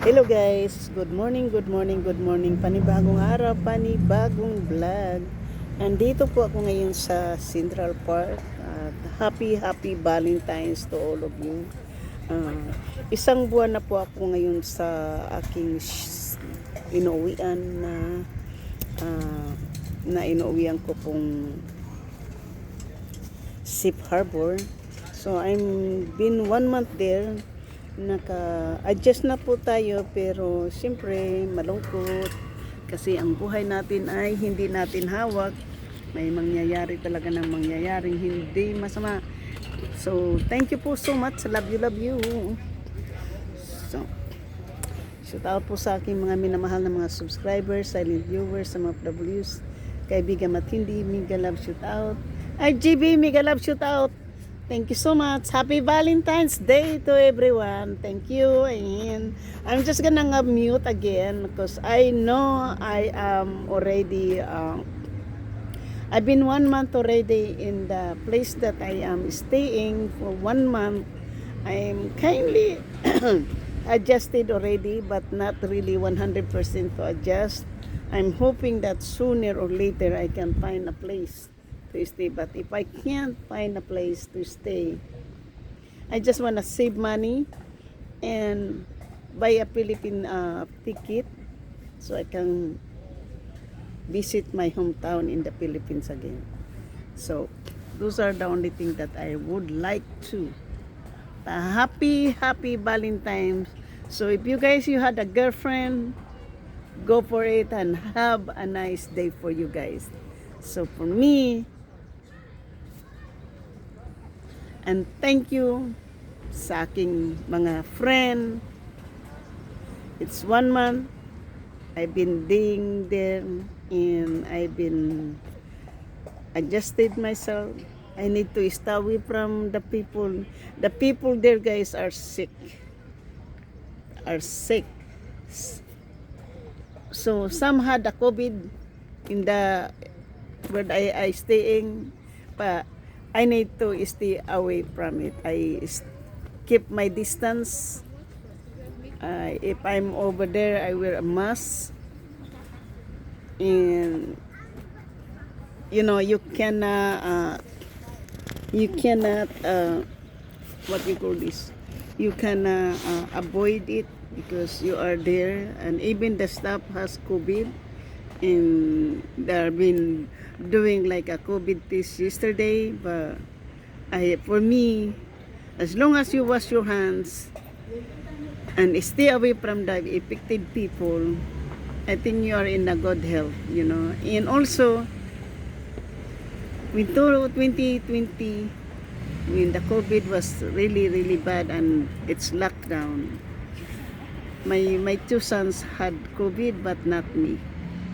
Hello guys, good morning, good morning, good morning. Panibagong araw, panibagong vlog. Andito po ako ngayon sa Central Park. Happy Valentine's to all of you. Isang buwan na po ako ngayon sa aking inuwian na inuwian ko pong Ship Harbor. So I'm been 1 month there. Naka-adjust na po tayo, pero siyempre malungkot kasi ang buhay natin ay hindi natin hawak. May mangyayari talaga ng mangyayaring hindi masama. So thank you po so much. Love you. So shout out po sa aking mga minamahal na mga subscribers, silent viewers, sa mga W's, kaibigan matindi, mega love shout out. RGB, mega love shout out. Thank you so much. Happy Valentine's Day to everyone. Thank you. And I'm just gonna mute again because I know I am already I've been 1 month already in the place that I am staying for 1 month. I am kindly adjusted already, but not really 100% to adjust. I'm hoping that sooner or later I can find a place to stay. But if I can't find a place to stay, I just want to save money and buy a Philippine ticket so I can visit my hometown in the Philippines again. So those are the only things that I would like to. Happy Valentine's. So if you guys had a girlfriend, go for it and have a nice day for you guys. So for me, and thank you sa aking mga friend. It's 1 month. I've been being there and I've been adjusted myself. I need to stay away from the people. The people there, guys, are sick. So some had the COVID in the where I staying, but I need to stay away from it. I keep my distance. If I'm over there, I wear a mask. And you cannot what you call this? You cannot avoid it because you are there, and even the staff has COVID, and they've been doing like a COVID test yesterday. But for me, as long as you wash your hands and stay away from the affected people, I think you are in a good health, And also, with 2020, when the COVID was really bad and it's lockdown, my two sons had COVID, but not me.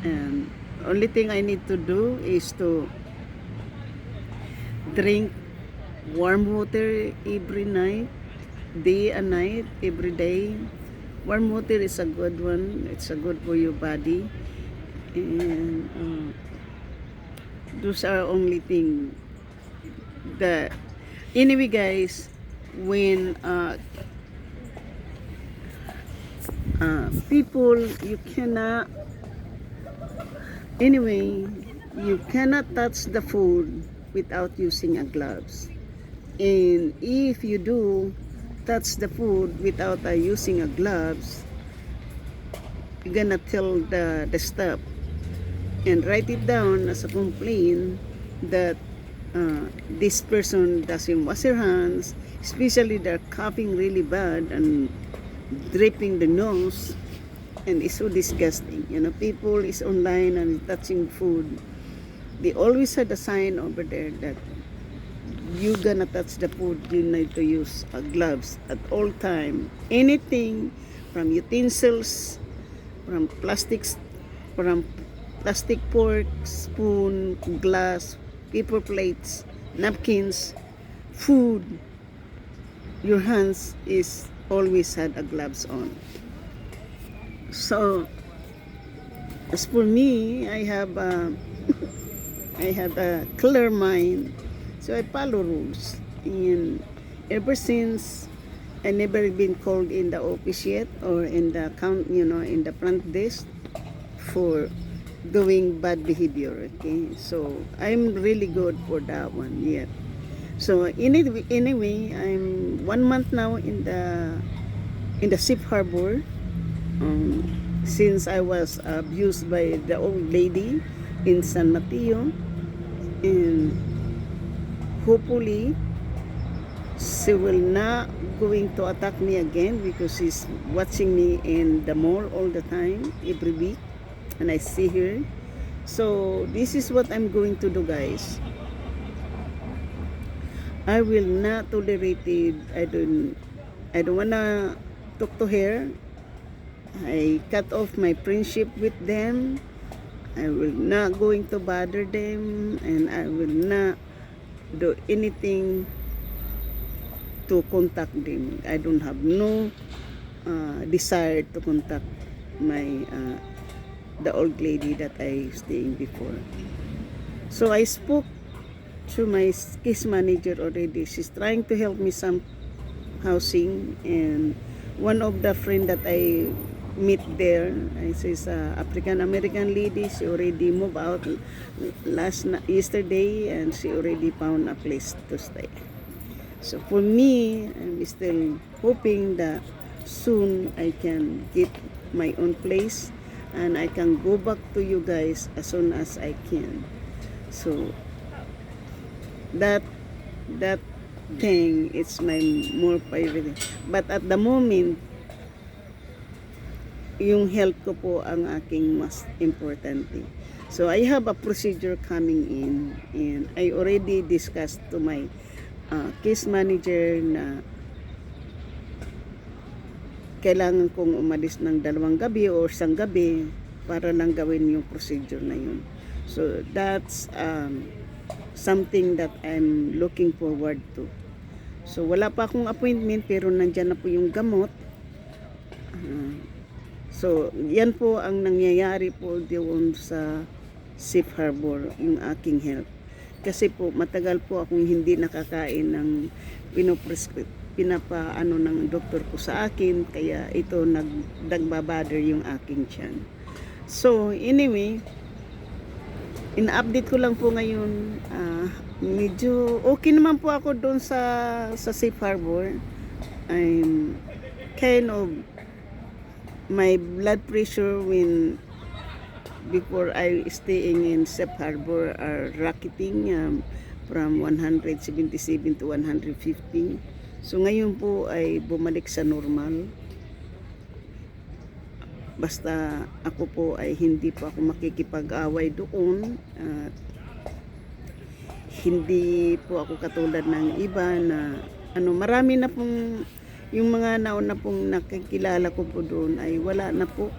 And only thing I need to do is to drink warm water every night, day and night, every day. Warm water is a good one. It's a good for your body. And those are only thing that, anyway guys, when people, you cannot touch the food without using a gloves. And if you do touch the food without using a gloves, you're gonna tell the staff and write it down as a complaint that this person doesn't wash their hands, especially they're coughing really bad and dripping the nose, and it's so disgusting. People is online and touching food. They always had a sign over there that you gonna touch the food, you need to use gloves at all time. Anything from utensils, from plastic fork, spoon, glass, paper plates, napkins, food, your hands is always had a gloves on. So as for me, I have a clear mind, so I follow rules. And ever since I never been called in the office yet or in the in the front desk for doing bad behavior. Okay, so I'm really good for that one. Yeah. So anyway, I'm 1 month now in the Safe Harbor. Um, since I was abused by the old lady in San Mateo, and hopefully she will not going to attack me again because she's watching me in the mall all the time every week, and I see her. So this is what I'm going to do, guys. I will not tolerate it. I don't wanna talk to her. I cut off my friendship with them. I will not going to bother them, and I will not do anything to contact them. I don't have no desire to contact my the old lady that I staying before. So I spoke to my case manager already. She's trying to help me some housing, and one of the friend that I meet there, I says African American lady. She already moved out yesterday, and she already found a place to stay. So for me, I'm still hoping that soon I can get my own place and I can go back to you guys as soon as I can. So that thing, it's my more priority. But at the moment, yung health ko po ang aking mas importante. So I have a procedure coming in, and I already discussed to my case manager na kailangan kong umalis ng 2 gabi o 1 gabi para lang gawin yung procedure na yun. So that's something that I'm looking forward to. So wala pa akong appointment, pero nandyan na po yung gamot. So yan po ang nangyayari po doon sa Safe Harbor, yung aking health. Kasi po matagal po akong hindi nakakain ng pinapaano ng doktor ko sa akin, kaya ito nagbabother yung aking tiyan. So anyway, in-update ko lang po ngayon, medyo okay naman po ako doon sa Safe Harbor. I'm kind of, my blood pressure when before I staying in Safe Harbor are rocketing from 177 to 150. So ngayon po ay bumalik sa normal. Basta ako po ay hindi po ako makikipag-away doon, at hindi po ako katulad ng iba na marami na pong yung mga nauna pong nakikilala ko po doon ay wala na po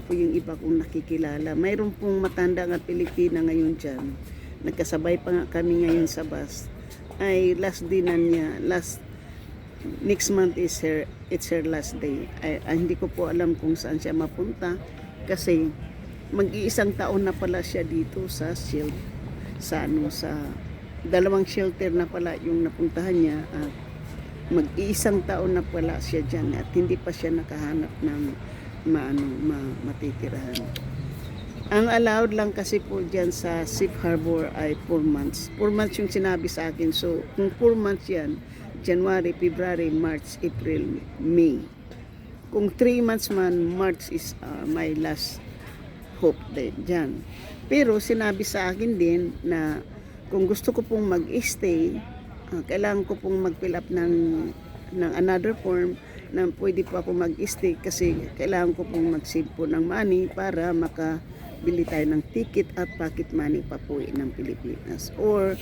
yung iba kong nakikilala. Mayroon pong matanda nga Pilipina ngayon dyan, nagkasabay pa nga kami ngayon sa bus, ay last day na niya, next month is it's her last day. Hindi ko po alam kung saan siya mapunta, kasi mag-iisang taon na pala siya dito sa sa 2 shelter na pala yung napuntahan niya, at mag-iisang taon na pala siya dyan, at hindi pa siya nakahanap ng matitirahan. Ang allowed lang kasi po dyan sa Safe Harbor ay 4 months. 4 months yung sinabi sa akin. So kung 4 months yan, January, February, March, April, May. Kung 3 months man, March is my last hope din dyan. Pero sinabi sa akin din na kung gusto ko pong mag-stay, kailangan ko pong mag-fill up ng another form na pwede po ako mag-stay, kasi kailangan ko pong mag-save po ng money para makabili tayo ng ticket at pocket money pa po ng Pilipinas, or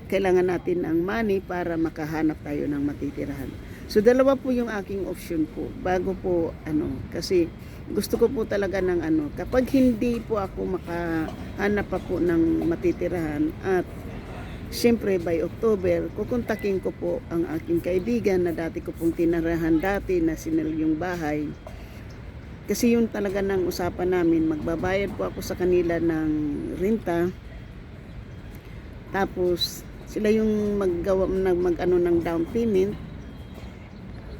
kailangan natin ng money para makahanap tayo ng matitirahan. So dalawa po yung aking option po bago po kasi gusto ko po talaga ng kapag hindi po ako makahanap pa po ng matitirahan, at siyempre by October, kukontakin ko po ang aking kaibigan na dati ko pong tinirahan dati, na sinil yung bahay. Kasi yun talaga ng usapan namin, magbabayad po ako sa kanila ng renta. Tapos sila yung maggawa ng down payment.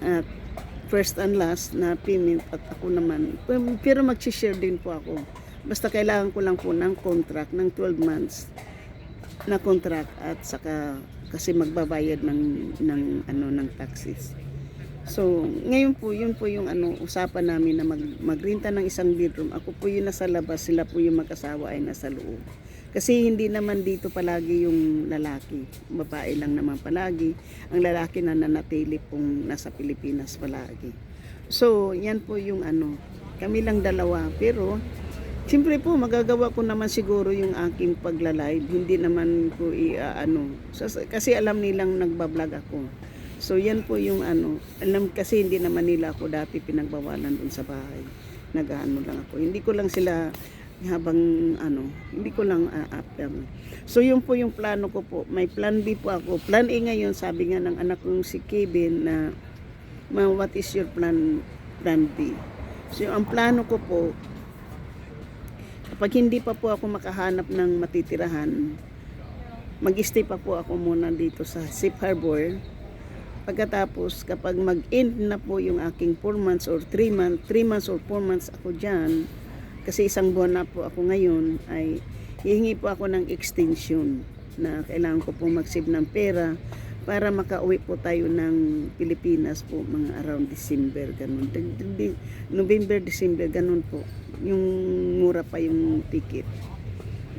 at first and last na payment at ako naman. Pero mag-share din po ako. Basta kailangan ko lang po ng contract ng 12 months na contract at saka kasi magbabayad ng taxes. So, ngayon po, yun po yung usapan namin na magrenta ng isang bedroom. Ako po yung nasa labas, sila po yung mag-asawa ay nasa loob. Kasi hindi naman dito palagi yung lalaki. Babae lang naman palagi. Ang lalaki na nanatili pong nasa Pilipinas palagi. So, yan po yung kami lang dalawa. Pero, siyempre po, magagawa ko naman siguro yung aking pagla-live. Hindi naman ko kasi alam nilang nagbablog ako. So, yan po yung alam kasi hindi naman nila ako dati pinagbawalan dun sa bahay. Nag-ano lang ako. Hindi ko lang sila habang hindi ko lang after. So, yun po yung plano ko po. May plan B po ako. Plan A ngayon, sabi nga ng anak kong si Kevin na, what is your plan B? So, ang plano ko po, kapag hindi pa po ako makahanap ng matitirahan, mag-stay pa po ako muna dito sa Safe Harbor. Pagkatapos, kapag mag-end na po yung aking 4 months or 3 months or 4 months ako dyan, kasi isang buwan na po ako ngayon, ay hihingi po ako ng extension na kailangan ko po mag-save ng pera para makauwi po tayo ng Pilipinas po mga around December, ganun. November, December, ganun po. Yung mura pa yung ticket.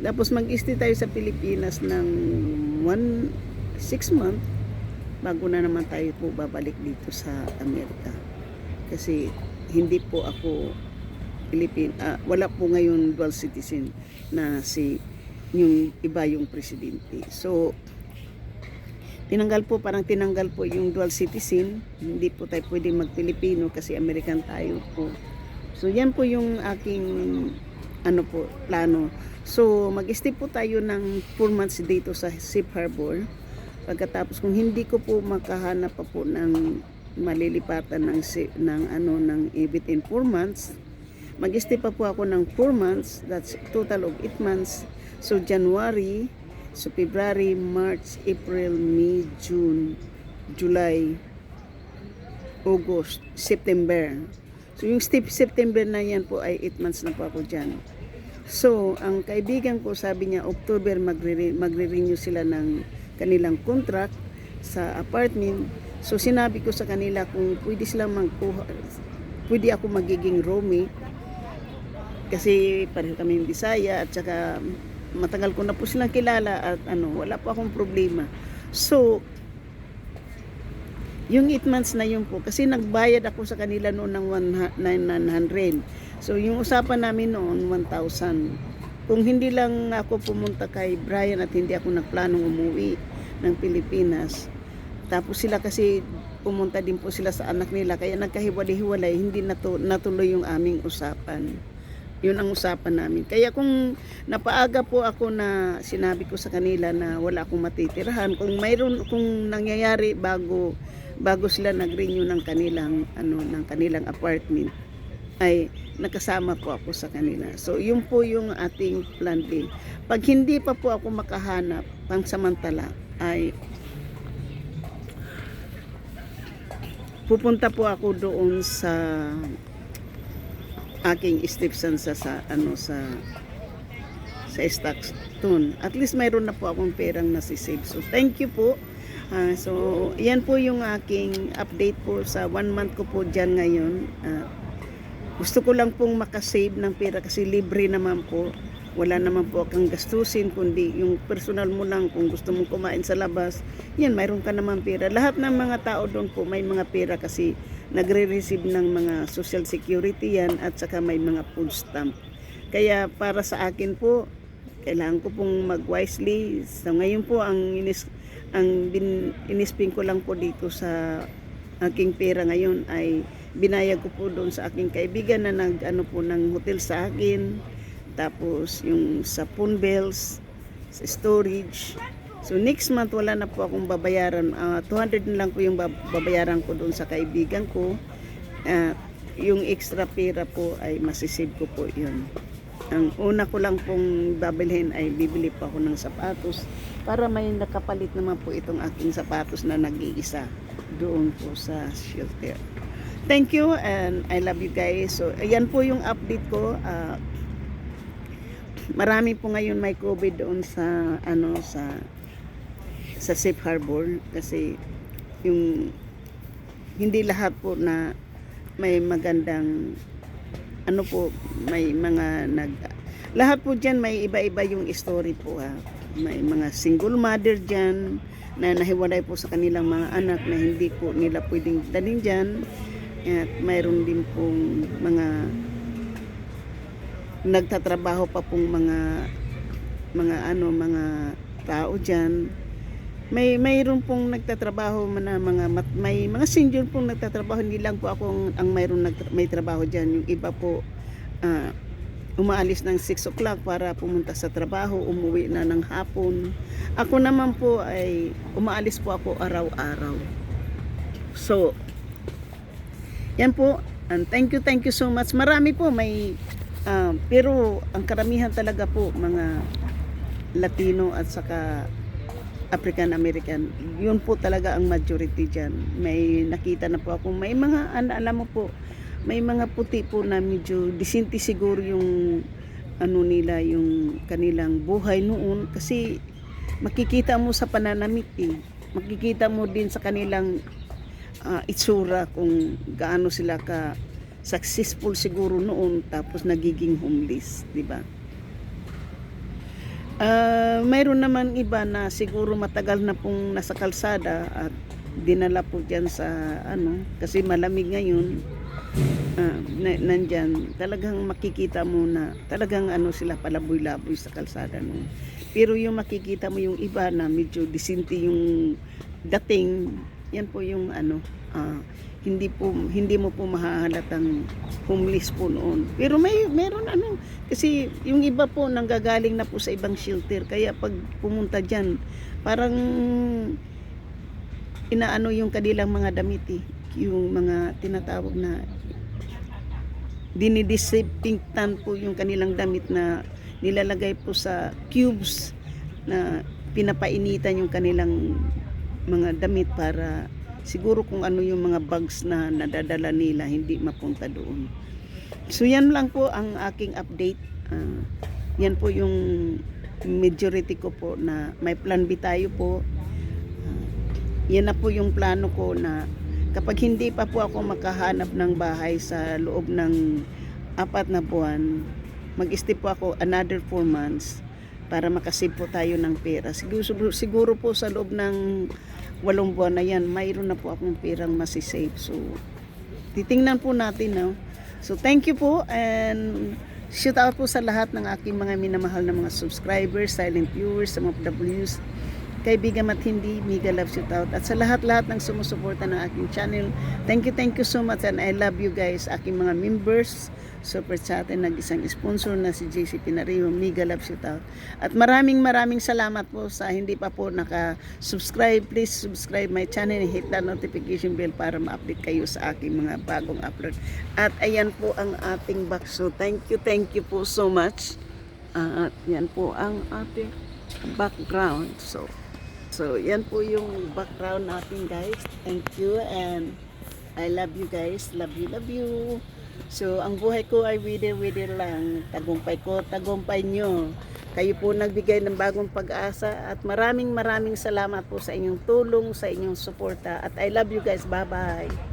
Tapos mag-stay tayo sa Pilipinas ng 6 months bago na naman tayo po babalik dito sa Amerika. Kasi hindi po ako wala po ngayon dual citizen na yung iba yung presidente. So, tinanggal po yung dual citizen. Hindi po tayo pwedeng mag-Pilipino kasi American tayo po. So, yan po yung aking plano. So, mag-stay po tayo ng 4 months dito sa Safe Harbor. Pagkatapos kung hindi ko po makahanap pa po ng malilipatan ng within 4 months, mag-stay pa po ako ng 4 months, that's total of 8 months. So January, so February, March, April, May, June, July, August, September. So yung September na yan po ay 8 months na po ako dyan. So ang kaibigan ko sabi niya October magre-renew sila ng kanilang contract sa apartment. So sinabi ko sa kanila kung pwede silang pwede ako magiging roommate kasi pareho kami yung Bisaya at saka matagal ko na po silang kilala at wala po akong problema. So yung 8 months na yun po kasi nagbayad ako sa kanila noon ng 900. So yung usapan namin noon 1,000. Kung hindi lang ako pumunta kay Brian at hindi ako nagplanong umuwi ng Pilipinas, tapos sila kasi pumunta din po sila sa anak nila, kaya nagkahiwalay-hiwalay, hindi natuloy yung aming usapan. Yun ang usapan namin. Kaya kung napaaga po ako na sinabi ko sa kanila na wala akong matitirahan, kung nangyayari bago sila nag-renew ng kanilang apartment, ay nakasama po ako sa kanila. So, yun po yung ating plan B. Pag hindi pa po ako makahanap pangsamantala, ay pupunta po ako doon sa aking stepson sa Stockton. At least mayroon na po akong perang nasisave. So, thank you po. So, yan po yung aking update po sa 1 month ko po dyan ngayon. Gusto ko lang pong makasave ng pera kasi libre naman po. Wala naman po akong gastusin, kundi yung personal mo lang kung gusto mong kumain sa labas. Yan, mayroon ka naman pera. Lahat ng mga tao doon po may mga pera kasi nagre-receive ng mga social security yan at saka may mga food stamp. Kaya para sa akin po, kailangan ko pong mag-wisely. So ngayon po, ang inisping ko lang po dito sa aking pera ngayon ay binayag ko po doon sa aking kaibigan na ng hotel sa akin, tapos yung sa phone bills, sa storage. So next month wala na po akong babayaran, 200 na lang po yung babayaran ko doon sa kaibigan ko. Yung extra pera po ay masisave ko po yun. Ang una ko lang pong babilhin ay bibili pa ako ng sapatos para may nakapalit naman po itong aking sapatos na nag-iisa. doon po sa shelter. Thank you and I love you guys. So ayan po yung update ko. Marami po ngayon may COVID doon sa sa Safe Harbor kasi yung hindi lahat po na may magandang may mga lahat po dyan may iba-iba yung story po may mga single mother dyan na nahiwalay po sa kanilang mga anak na hindi po nila pwedeng dalhin dyan, at mayroon din pong mga nagtatrabaho pa pong mga tao dyan. Mayroon pong nagtatrabaho na may mga senior pong nagtatrabaho, hindi lang po ako ang may trabaho dyan. Yung iba po umaalis ng 6 o'clock para pumunta sa trabaho, umuwi na ng hapon. Ako naman po ay umaalis po ako araw-araw. So yan po, and thank you so much. Marami po pero ang karamihan talaga po mga Latino at saka African American, yun po talaga ang majority dyan. May nakita na po ako, may mga alam mo po, may mga puti po na medyo disinti siguro yung nila, yung kanilang buhay noon, kasi makikita mo sa pananamit makikita mo din sa kanilang itsura kung gaano sila ka successful siguro noon tapos nagiging homeless, di ba? Mayroon naman iba na siguro matagal na pong nasa kalsada at dinala po dyan sa kasi malamig ngayon, nandyan talagang makikita mo na talagang sila palaboy-laboy sa kalsada noon. Pero yung makikita mo yung iba na medyo disinti yung dating, yan po yung hindi mo po mahahalatang homeless po noon. Pero meron kasi yung iba po nanggagaling na po sa ibang shelter, kaya pag pumunta diyan parang yung kanilang mga damit yung mga tinatawag na dinidisinfectant po yung kanilang damit na nilalagay po sa cubes na pinapainitan yung kanilang mga damit para siguro kung yung mga bags na nadadala nila hindi mapunta doon. So yan lang po ang aking update. Yan po yung majority ko po na may plan B tayo po. Yan na po yung plano ko na kapag hindi pa po ako makahanap ng bahay sa loob ng 4 na buwan, mag-stay po ako another 4 months para makasave po tayo ng pera. Siguro po sa loob ng 8 buwan na yan, mayroon na po akong perang masisave. So, titingnan po natin. So, thank you po and shout out po sa lahat ng aking mga minamahal na mga subscribers, silent viewers, some of W's, kaibigan at hindi, mega love shout out. At sa lahat-lahat ng sumusuporta ng aking channel, thank you so much and I love you guys, aking mga members, super chat and nag-isang sponsor na si JC Pinario, mega love shout out. At maraming salamat po sa hindi pa po naka-subscribe. Please subscribe my channel and hit the notification bell para ma-update kayo sa aking mga bagong upload. At ayan po ang ating box. So thank you po so much. At yan po ang ating background. So yan po yung background natin guys. Thank you and I love you guys. Love you. So ang buhay ko ay wither lang. Tagumpay ko, tagumpay nyo. Kayo po nagbigay ng bagong pag-asa at maraming salamat po sa inyong tulong, sa inyong suporta. At I love you guys. Bye bye.